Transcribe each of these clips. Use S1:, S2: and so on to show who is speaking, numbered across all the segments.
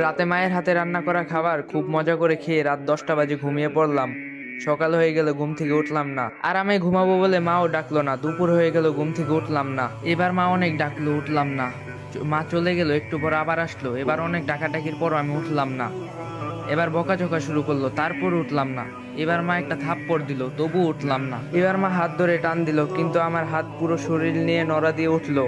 S1: রাতে মায়ের হাতে রান্না করা খাবার খুব মজা করে খেয়ে রাত 10টা বাজে ঘুমিয়ে পড়লাম। সকাল হয়ে গেল, ঘুম থেকে উঠলাম না। আরামে ঘুমাবো বলে মাও ডাকলো না। দুপুর হয়ে গেল, ঘুম থেকে উঠলাম না। এবার মা অনেক ডাকলো, উঠলাম না। মা চলে গেল, একটু পর আবার আসলো। এবার অনেক ডাকাডাকির পর আমি উঠলাম না। এবার বকাঝকা শুরু করলো, তারপর উঠলাম না। এবার মা একটা থাপ্পড় দিল, তবু উঠলাম না। এবার মা হাত ধরে টান দিল, কিন্তু আমার হাত পুরো শরীর নিয়ে নড়া দিয়ে উঠলো।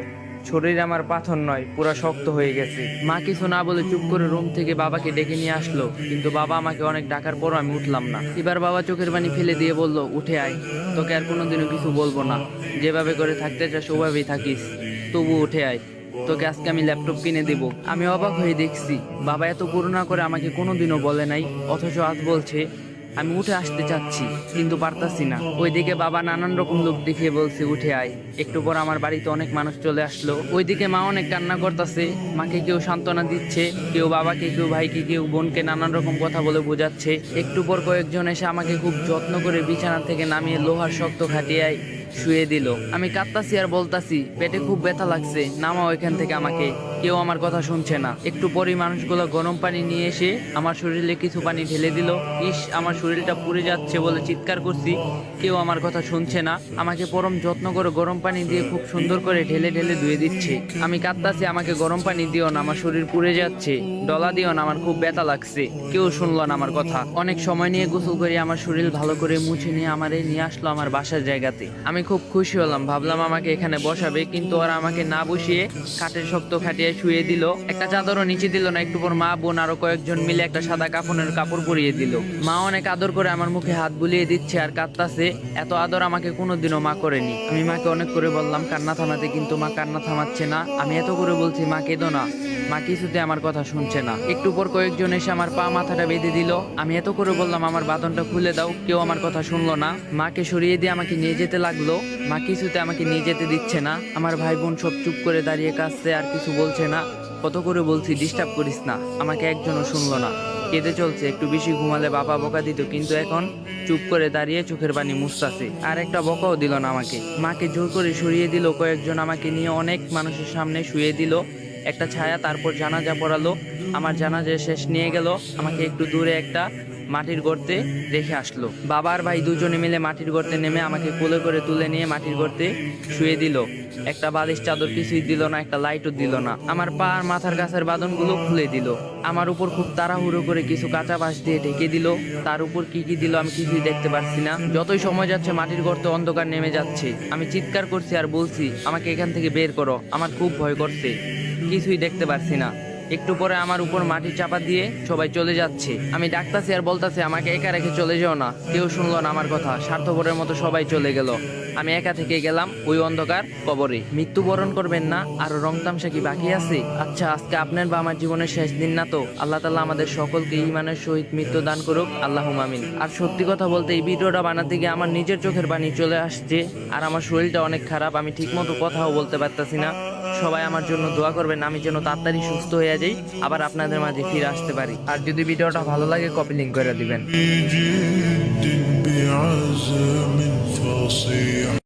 S1: শরীর আমার পাথর নয়, পুরো শক্ত হয়ে গেছে। মা কিছু না বলে চুপ করে রুম থেকে বাবাকে ডেকে নিয়ে আসলো, কিন্তু বাবা আমাকে অনেক ডাকার পরও আমি উঠলাম না। এবার বাবা চোখের পানি ফেলে দিয়ে বলল, উঠে আয়, তোকে আর কোনোদিনও কিছু বলবো না। যেভাবে করে থাকতে চাস ওভাবেই থাকিস, তবু উঠে আয়। তোকে আজকে আমি ল্যাপটপ কিনে দেব। আমি অবাক হয়ে দেখছি বাবা এত করুণা করে আমাকে কোনোদিনও বলে নাই, অথচ আজ বলছে। আমি উঠে আসতে চাচ্ছি, কিন্তু পারতাছি না। ওইদিকে বাবা নানান রকম লোক দেখিয়ে বলছে, উঠে আয়। একটু পর আমার বাড়িতে অনেক মানুষ চলে আসলো। ওইদিকে মা অনেক কান্না করতেছে। মাকে কেউ সান্ত্বনা দিচ্ছে, কেউ বাবাকে, কেউ ভাইকে, কেউ বোনকে নানান রকম কথা বলে বোঝাচ্ছে। একটু পর কয়েকজন এসে আমাকে খুব যত্ন করে বিছানা থেকে নামিয়ে লোহার শক্ত খাটিয়ায় শুয়ে দিল। আমি কাঁদতাছি আর বলতাছি, পেটে খুব ব্যথা লাগছে, নামাও এখান থেকে আমাকে। কেউ আমার কথা শুনছে না। একটু পরই মানুষগুলো গরম পানি নিয়ে এসে আমার শরীরে কিছু পানি ঢেলে দিল। ইস, আমার শরীরটা পুড়ে যাচ্ছে বলে চিৎকার করছি, কেউ আমার কথা শুনছে না। আমাকে পরম যত্ন করে গরম পানি দিয়ে খুব সুন্দর করে ঢেলে ঢেলে ধুয়ে দিচ্ছে। আমি কাঁদতাছি, আমাকে গরম পানি দিও না, আমার শরীর পুড়ে যাচ্ছে। ডলা দিও না, আমার খুব ব্যথা লাগছে। কেউ শুনলো না আমার কথা। অনেক সময় নিয়ে গোসল করে আমার শরীর ভালো করে মুছে নিয়ে আমারে নিয়ে আসলো আমার বাসার জায়গাতে। আমি খুব খুশি হলাম, ভাবলাম আমাকে এখানে বসাবে, কিন্তু ওরা আমাকে না বসিয়ে কাঠের শক্ত খাটিয়ে শুয়ে দিল। একটা চাদরও নিচে দিল না। একটু পর মা, বোন আরো কয়েকজন মিলে একটা সাদা কাফনের কাপড় পরিয়ে দিল। মা অনেক আদর করে আমার মুখে হাত বুলিয়ে দিচ্ছে আর কাঁদতাছে। এত আদর আমাকে কোনোদিনও মা করেনি। আমি মাকে অনেক করে বললাম কান্না থামাতে, কিন্তু মা কান্না থামাচ্ছে না। আমি এত করে বলছি, মা কেঁদো না। মা কিছুতে আমার কথা শুনছে না। একটু পর কয়েকজন এসে আমার পা মাথাটা বেঁধে দিল। আমি এত করে বললাম আমার বাঁধনটা খুলে দাও, কেউ আমার কথা শুনলো না। মাকে সরিয়ে দিয়ে আমাকে নিয়ে যেতে লাগলো। মা কিছুতে আমাকে নিয়ে যেতে দিচ্ছে না। আমার ভাই বোন সব চুপ করে দাঁড়িয়ে কাঁদছে, আর কিছু বলছে না। কত করে বলছি ডিস্টার্ব করিস না, আমাকে একজনও শুনলো না। কেঁদে চলছে। একটু বেশি ঘুমালে বাবা বকা দিত, কিন্তু এখন চুপ করে দাঁড়িয়ে চোখের পানি মুছতাছে। আর একটা বকাও দিল না আমাকে। মাকে জোর করে সরিয়ে দিল কয়েকজন, আমাকে নিয়ে অনেক মানুষের সামনে শুয়ে দিল একটা ছায়া। তারপর জানাজা পড়ালো। আমার জানাজা শেষ নিয়ে গেল। আমাকে একটু দূরে একটা মাটির গর্তে রেখে আসলো। বাবা আর ভাই দুজনে মিলে মাটির গর্তে নেমে আমাকে কোলে করে তুলে নিয়ে মাটির গর্তে শুয়ে দিল। একটা বালিশ চাদর কিছুই দিল না, একটা লাইটও দিল না। আমার পা আর মাথার কাছের বাঁধনগুলো খুলে দিল। আমার উপর খুব তাড়াহুড়ো করে কিছু কাঁচা বাঁশ দিয়ে ঢেকে দিল। তার উপর কি কি দিল আমি কিছুই দেখতে পারছি না। যতই সময় যাচ্ছে মাটির গর্তে অন্ধকার নেমে যাচ্ছে। আমি চিৎকার করছি আর বলছি, আমাকে এখান থেকে বের করো, আমার খুব ভয় করছে, কিছুই দেখতে পারছি না। একটু পরে আমার উপর মাটি চাপা দিয়ে সবাই চলে যাচ্ছে। আমি ডাকতাছি আর বলতাছি, আমাকে একা রেখে চলে যাও না। কেউ শুনলো না আমার কথা। স্বার্থপরের মতো সবাই চলে গেল। আমি একা থেকে গেলাম ওই অন্ধকার কবরে। মৃত্যুবরণ করবেন না, আর রং তামসা কি বাকি আছে? আচ্ছা, আজকে আপনার বা আমার জীবনের শেষ দিন না তো? আল্লাহ তাআলা আমাদের সকলকে ঈমানের সহিত মৃত্যু দান করুক, আল্লাহুম্মা আমিন। আর সত্যি কথা বলতে এই ভিডিওটা বানাতে গিয়ে আমার নিজের চোখের পানি চলে আসছে, আর আমার শরীরটা অনেক খারাপ। আমি ঠিকমতো কথাও বলতে পারতাছি না। সবাই আমার জন্য দোয়া করবেন, আমি যেন তাড়াতাড়ি সুস্থ হয়ে যাই, আবার আপনাদের মাঝে ফিরে আসতে পারি। আর যদি ভিডিওটা ভালো লাগে কপি লিঙ্ক করে দিবেন।
S2: بعزم فصيح